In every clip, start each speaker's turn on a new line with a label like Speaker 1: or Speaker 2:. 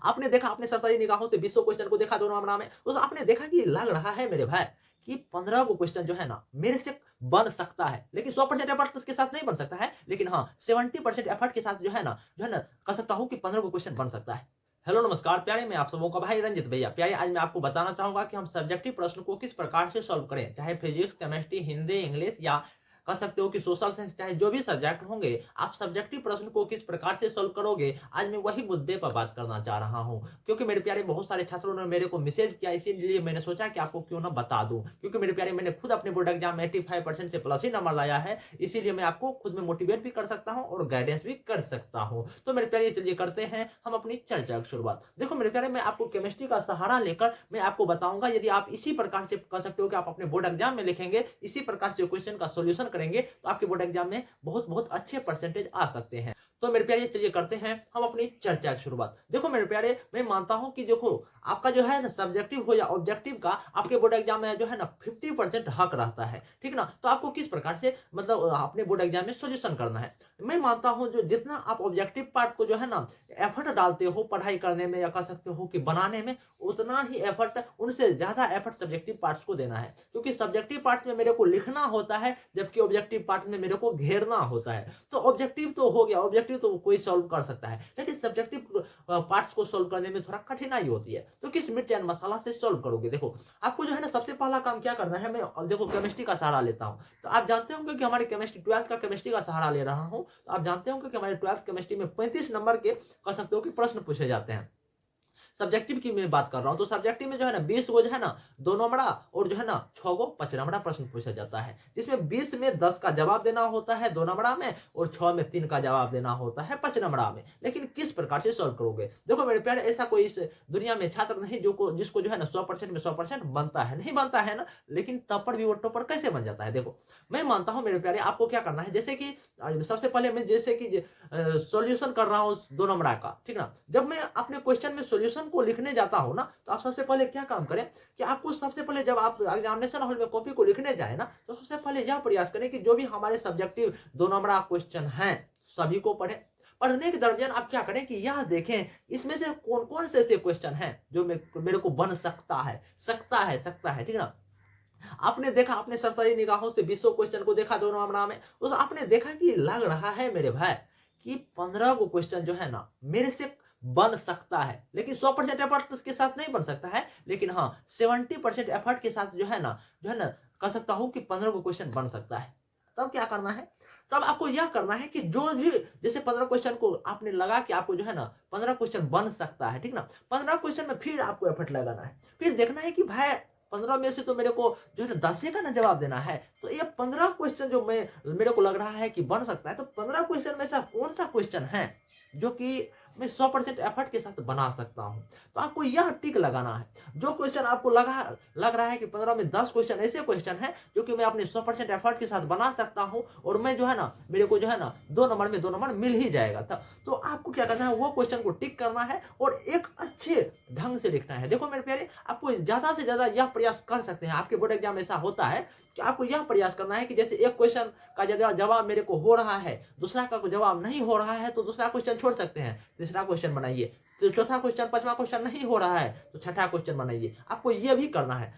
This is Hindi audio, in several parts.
Speaker 1: आपने देखा, आपने सरसरी निगाहों से 20 क्वेश्चन को देखा 2 नंबरा में, तो आपने देखा कि लग रहा है मेरे भाई कि 15 गो क्वेश्चन जो है ना मेरे से बन सकता है, लेकिन 100% एफर्ट उसके साथ नहीं बन सकता है, लेकिन हाँ 70% एफर्ट के साथ जो है ना कह सकता हूँ कि 15 गो क्वेश्चन बन सकता है। हेलो नमस्कार प्यारे, मैं आप सबों का भाई रंजित भैया। प्यारे, आज मैं आपको बताना चाहूंगा कि हम सब्जेक्टिव प्रश्न को किस प्रकार से सॉल्व करें, चाहे फिजिक्स, केमिस्ट्री, हिंदी, इंग्लिश या कह सकते हो कि सोशल साइंस, चाहे जो भी सब्जेक्ट होंगे, आप सब्जेक्टिव प्रश्न को किस प्रकार से सॉल्व करोगे, आज मैं वही मुद्दे पर बात करना चाह रहा हूं। क्योंकि मेरे प्यारे बहुत सारे छात्रों ने मेरे को मैसेज किया, इसीलिए मैंने सोचा कि आपको क्यों ना बता दूं। क्योंकि मेरे प्यारे मैंने खुद अपने बोर्ड एग्जाम में 85% से प्लस ही नंबर लाया है, इसीलिए मैं आपको खुद में मोटिवेट भी कर सकता हूँ और गाइडेंस भी कर सकता हूँ। तो मेरे प्यारे चलिए करते हैं हम अपनी चर्चा की शुरुआत। देखो मेरे प्यारे, मैं आपको केमिस्ट्री का सहारा लेकर मैं आपको बताऊंगा, यदि आप इसी प्रकार से कर सकते हो कि आप अपने बोर्ड एग्जाम में लिखेंगे, इसी प्रकार से क्वेश्चन का सॉल्यूशन करेंगे, तो आपके बोर्ड एग्जाम में बहुत बहुत अच्छे परसेंटेज आ सकते हैं। तो मेरे प्यारे चलिए करते हैं हम अपनी चर्चा की शुरुआत। देखो मेरे प्यारे, मैं मानता हूं कि देखो आपका जो है ना सब्जेक्टिव हो या ऑब्जेक्टिव का, आपके बोर्ड एग्जाम में जो है ना 50% हक रहता है, ठीक ना। तो आपको किस प्रकार से मतलब अपने बोर्ड एग्जाम में सोल्यूशन करना है। मैं मानता हूं जो जितना आप ऑब्जेक्टिव पार्ट को जो है ना एफर्ट डालते हो पढ़ाई करने में या कह सकते हो कि बनाने में, उतना ही एफर्ट, उनसे ज्यादा एफर्ट सब्जेक्टिव पार्ट्स को देना है। क्योंकि सब्जेक्टिव पार्ट्स में मेरे को लिखना होता है, जबकि ऑब्जेक्टिव पार्ट में मेरे को घेरना होता है। तो ऑब्जेक्टिव तो हो गया, ऑब्जेक्टिव तो कोई सॉल्व कर सकता है, लेकिन सब्जेक्टिव पार्ट्स को सॉल्व करने में थोड़ा कठिनाई होती है। तो किस मिर्च एंड मसाला से सॉल्व करोगे। देखो आपको जो है ना सबसे पहला काम क्या करना है, मैं देखो केमिस्ट्री का सहारा लेता हूँ। तो आप जानते होंगे कि हमारे केमिस्ट्री 12th का केमिस्ट्री का सहारा ले रहा हूँ। तो आप जानते होंगे कि हमारे 12th केमिस्ट्री में 35 नंबर के कह सकते हो कि प्रश्न पूछे जाते हैं। सब्जेक्टिव की मैं बात कर रहा हूं, तो सब्जेक्टिव में जो है ना 20 गो जो है ना 2 नंबरा और जो है ना 6 गो 5 नंबरा प्रश्न पूछा जाता है, जिसमें 20 में 10 का जवाब देना होता है 2 नंबरा में, और 6 में 3 का जवाब देना होता है 5 नंबरा में। लेकिन किस प्रकार से सॉल्व करोगे। देखो मेरे प्यारे, ऐसा कोई इस दुनिया में छात्र नहीं जिसको जो है ना 100% में 100% बनता है, नहीं बनता है ना, लेकिन तब पर भी वो टॉपर कैसे बन जाता है। देखो मैं मानता हूं मेरे प्यारे, आपको क्या करना है, जैसे कि सबसे पहले मैं जैसे कि सॉल्यूशन कर रहा हूँ 2 नंबरा का, ठीक ना। जब मैं अपने क्वेश्चन में सॉल्यूशन को लिखने जाता हूँ ना, तो आप सबसे पहले क्या काम करें कि आपको सबसे पहले जब आप एग्जामिनेशन हॉल में कॉपी को लिखने जाए ना, तो सबसे पहले यह प्रयास करें कि जो भी हमारे सब्जेक्टिव 2 नंबरा क्वेश्चन हैं सभी को पढ़ें। पढ़ने के दरमियान आप क्या करें कि यह देखें इसमें से कौन कौन से ऐसे क्वेश्चन हैं जो मेरे को बन सकता है, ठीक ना। आपने देखा, आपने सरसरी निगाहों से 20 क्वेश्चन को देखा 2 नंबरा में, तो आपने देखा कि लग रहा है मेरे भाई कि 15 गो क्वेश्चन जो है ना मेरे से बन सकता है, लेकिन 100% एफर्ट उसके साथ नहीं बन सकता है, लेकिन हाँ 70% एफर्ट के साथ जो है ना कह सकता हूं कि 15 गो क्वेश्चन बन सकता है। तब क्या करना है, तब आपको यह करना है कि जो भी जैसे 15 क्वेश्चन को आपने लगा कि आपको जो है ना 15 क्वेश्चन बन सकता है, ठीक ना। 15 क्वेश्चन में फिर आपको एफर्ट लगाना है, फिर देखना है कि भाई 15 में से तो मेरे को जो है ना 10 का ना जवाब देना है। तो ये 15 क्वेश्चन जो मैं मेरे को लग रहा है कि बन सकता है, तो 15 क्वेश्चन में से कौन सा क्वेश्चन है जो कि मैं 100% एफर्ट के साथ बना सकता हूं। तो आपको यह टिक लगाना है। जो क्वेश्चन आपको लग रहा है कि 15 में 10 क्वेश्चन ऐसे क्वेश्चन है जो कि मैं अपने 100% एफर्ट के साथ बना सकता हूं, और मैं जो है ना मेरे को जो है ना 2 नंबर में 2 नंबर मिल ही जाएगा। तो आपको क्या करना है, वो क्वेश्चन को टिक करना है और एक अच्छे ढंग से लिखना है। देखो मेरे प्यारे, आपको ज्यादा से ज्यादा यह प्रयास कर सकते हैं। आपके बोर्ड एग्जाम ऐसा होता है कि आपको यह प्रयास करना है कि जैसे एक क्वेश्चन का जवाब मेरे को हो रहा है, दूसरा का जवाब नहीं हो रहा है, तो दूसरा क्वेश्चन छोड़ सकते हैं, तीसरा क्वेश्चन बनाइए। तो चौथा क्वेश्चन, पांचवा क्वेश्चन नहीं हो रहा है तो छठा क्वेश्चन बनाइए। आपको यह भी करना है।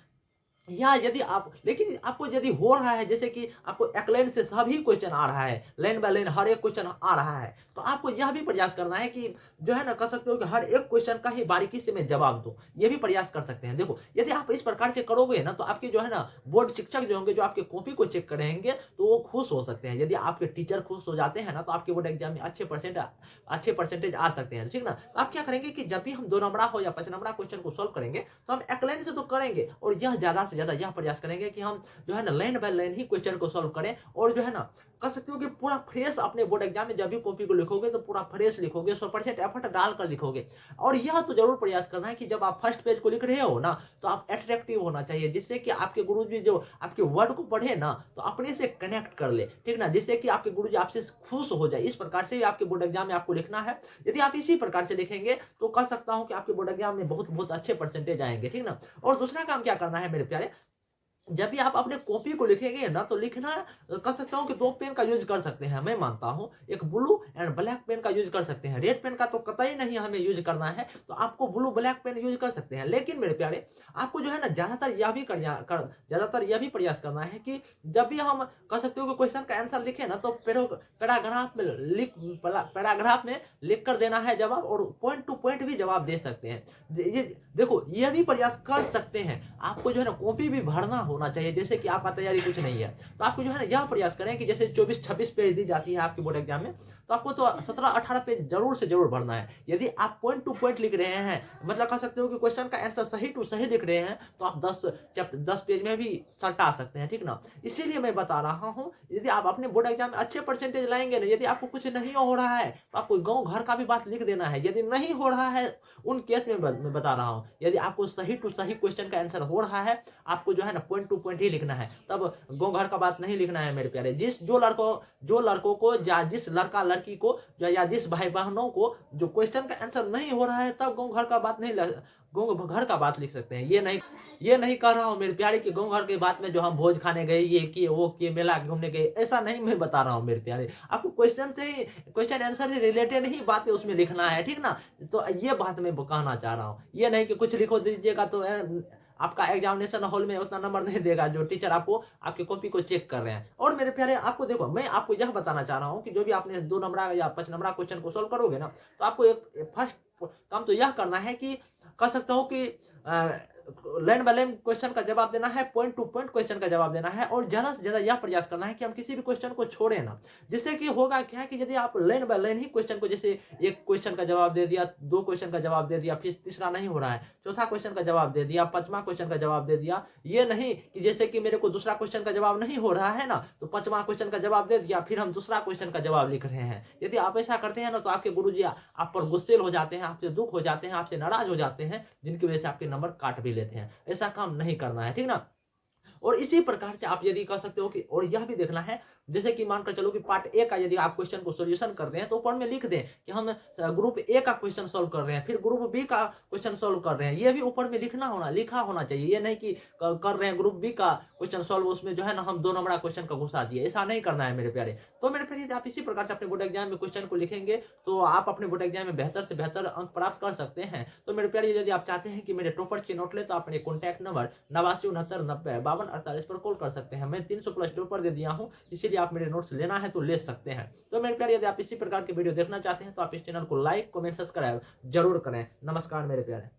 Speaker 1: या यदि आप, लेकिन आपको यदि हो रहा है जैसे कि आपको एक लाइन से सभी क्वेश्चन आ रहा है, लाइन बाय लाइन हर एक क्वेश्चन आ रहा है, तो आपको यह भी प्रयास करना है कि जो है ना कह सकते हो कि हर एक क्वेश्चन का ही बारीकी से मैं जवाब दूं। ये भी प्रयास कर सकते हैं। देखो यदि आप इस प्रकार से करोगे ना, तो आपके जो है ना बोर्ड शिक्षक जो होंगे, जो आपके कॉपी को चेक करेंगे, तो वो खुश हो सकते हैं। यदि आपके टीचर खुश हो जाते हैं ना, तो आपके बोर्ड एग्जाम में अच्छे परसेंटेज आ सकते हैं, ठीक ना। तो आप क्या करेंगे कि जब भी हम 2 नंबरा हो या 5 नंबरा क्वेश्चन को सोल्व करेंगे, तो हम एक लाइन से तो करेंगे, और यह ज्यादा से ज्यादा यह प्रयास करेंगे कि हम जो है ना line by line he question को सॉल्व करें, और जो है ना कह सकते हो कि पूरा फ्रेश अपने बोर्ड एग्जाम में जब भी कॉपी को लिखोगे तो पूरा फ्रेश लिखोगे, 100% एफर्ट डालकर लिखोगे। और यह तो जरूर प्रयास करना है कि जब आप फर्स्ट पेज को लिख रहे हो ना, तो आप अट्रैक्टिव होना चाहिए, जिससे कि आपके गुरुजी जो आपके वर्ड को पढ़े ना, तो अपने से कनेक्ट कर ले, ठीक ना, जिससे कि आपके गुरुजी आपसे खुश हो जाए। इस प्रकार से भी आपके बोर्ड एग्जाम में आपको लिखना है। यदि आप इसी प्रकार से लिखेंगे, तो कह सकता हूं कि आपके बोर्ड एग्जाम में बहुत बहुत अच्छे परसेंटेज आएंगे, ठीक ना। और दूसरा काम क्या करना है मेरे प्यारे, जब भी आप अपने कॉपी को लिखेंगे ना, तो लिखना कर सकता हूँ कि 2 पेन का यूज़ कर सकते हैं, मैं मानता हूँ। एक ब्लू एंड ब्लैक पेन का यूज़ कर सकते हैं। रेड पेन का तो कतई नहीं हमें यूज़ करना है, तो आपको ब्लू ब्लैक पेन यूज़ कर सकते हैं। लेकिन मेरे प्यारे, आपको जो है ना ज़्यादातर यह भी प्रयास करना है कि जब भी हम कह सकते हो कि क्वेश्चन का आंसर लिखें ना, तो पैराग्राफ में लिख कर देना है जवाब, और पॉइंट टू पॉइंट भी जवाब दे सकते हैं। ये देखो, ये भी प्रयास कर सकते हैं। आपको जो है ना कॉपी भी भरना होना चाहिए, जैसे कि आपका तैयारी कुछ नहीं है, तो आपको जो है ना यह प्रयास करें कि जैसे 24-26 पेज दी जाती है आपके बोर्ड एग्जाम में, तो आपको तो 17-18 पेज जरूर से जरूर भरना है। यदि आप पॉइंट टू पॉइंट लिख रहे हैं, मतलब कह सकते हो कि क्वेश्चन का आंसर सही टू सही लिख रहे हैं, तो आप 10 पेज में भी सल्टा सकते हैं, ठीक ना। इसीलिए मैं बता रहा हूँ, यदि आप अपने बोर्ड एग्जाम में अच्छे परसेंटेज लाएंगे ना, यदि आपको कुछ नहीं हो रहा है, तो आपको गाँव घर का भी बात लिख देना है। यदि नहीं हो रहा है, उन केस में मैं बता रहा हूँ, यदि आपको सही टू सही क्वेश्चन का आंसर हो रहा है, आपको जो है ना पॉइंट टू पॉइंट ही लिखना है। तब गाँव घर का बात नहीं लिखना है मेरे प्यारे। जो लड़कों को, या जिस लड़का लड़की को, या जिस भाई बहनों को जो क्वेश्चन का आंसर नहीं हो रहा है, तब गाँव घर का बात नहीं गाँव घर का बात लिख सकते हैं। ये नहीं कह रहा हूँ मेरे प्यारे कि गाँव घर की बात में जो हम भोज खाने गए, ये किए वो किए, मेला घूमने गए, ऐसा नहीं मैं बता रहा हूँ मेरे प्यारे। आपको क्वेश्चन आंसर से रिलेटेड ही बातें उसमें लिखना है, ठीक ना। तो ये बात मैं कहना चाह रहा हूँ। ये नहीं कि कुछ लिखो दीजिएगा तो आपका एग्जामिनेशन हॉल में उतना नंबर नहीं देगा जो टीचर आपको आपकी कॉपी को चेक कर रहे हैं। और मेरे प्यारे, आपको देखो, मैं आपको यह बताना चाह रहा हूँ कि जो भी आपने 2 नंबर या 5 नंबर क्वेश्चन को सोल्व करोगे ना, तो आपको एक फर्स्ट काम तो यह करना है कि कह सकता हूँ कि लाइन बाय लाइन क्वेश्चन का जवाब देना है, पॉइंट टू पॉइंट क्वेश्चन का जवाब देना है, और ज्यादा से ज्यादा यह प्रयास करना है कि हम किसी भी क्वेश्चन को छोड़े ना। जिससे कि होगा क्या है कि यदि आप line by line he question को, जैसे एक क्वेश्चन का जवाब दे दिया, 2 क्वेश्चन का जवाब दे दिया, फिर तीसरा नहीं हो रहा है, चौथा क्वेश्चन का जवाब दे दिया, 5वां क्वेश्चन का जवाब दे दिया, ये नहीं कि जैसे कि मेरे को दूसरा क्वेश्चन का जवाब नहीं हो रहा है ना, तो 5वां क्वेश्चन का जवाब दे दिया, फिर हम दूसरा क्वेश्चन का जवाब लिख रहे हैं। यदि आप ऐसा करते हैं ना, तो आपके गुरुजी आप पर गुस्से हो जाते हैं, आपसे दुख हो जाते हैं, आपसे नाराज हो जाते हैं, जिनकी वजह से आपके नंबर काट भी लेते हैं। ऐसा काम नहीं करना है, ठीक ना। और इसी प्रकार से आप यदि कह सकते हो कि, और यह भी देखना है, जैसे कि मानकर चलो कि पार्ट ए का यदि आप क्वेश्चन को सॉल्यूशन कर रहे हैं, तो ऊपर में लिख दें कि हम ग्रुप ए का क्वेश्चन सॉल्व कर रहे हैं, फिर ग्रुप बी का क्वेश्चन सॉल्व कर रहे हैं। ये भी ऊपर में लिखा होना चाहिए। ये नहीं कि कर रहे हैं ग्रुप बी का क्वेश्चन सॉल्व, उसमें जो है ना हम 2 नंबर क्वेश्चन का घुसा दिए। ऐसा नहीं करना है मेरे प्यारे। तो मेरे प्यारे, यदि आप इसी प्रकार से अपने बोर्ड एग्जाम में क्वेश्चन को लिखेंगे, तो आप अपने बोर्ड एग्जाम में बेहतर से बेहतर अंक प्राप्त कर सकते हैं। तो मेरे प्यारे, यदि आप चाहते हैं कि मेरे टॉपर्स के नोट ले, तो अपने कॉन्टैक्ट नंबर 8969905248 पर कॉल कर सकते हैं। मैं 300 प्लस टॉपर दे दिया हूँ, इसीलिए आप मेरे नोट्स लेना है तो ले सकते हैं। तो मेरे प्यारे, यदि आप इसी प्रकार के वीडियो देखना चाहते हैं, तो आप इस चैनल को लाइक, कमेंट, सब्सक्राइब जरूर करें। नमस्कार मेरे प्यारे।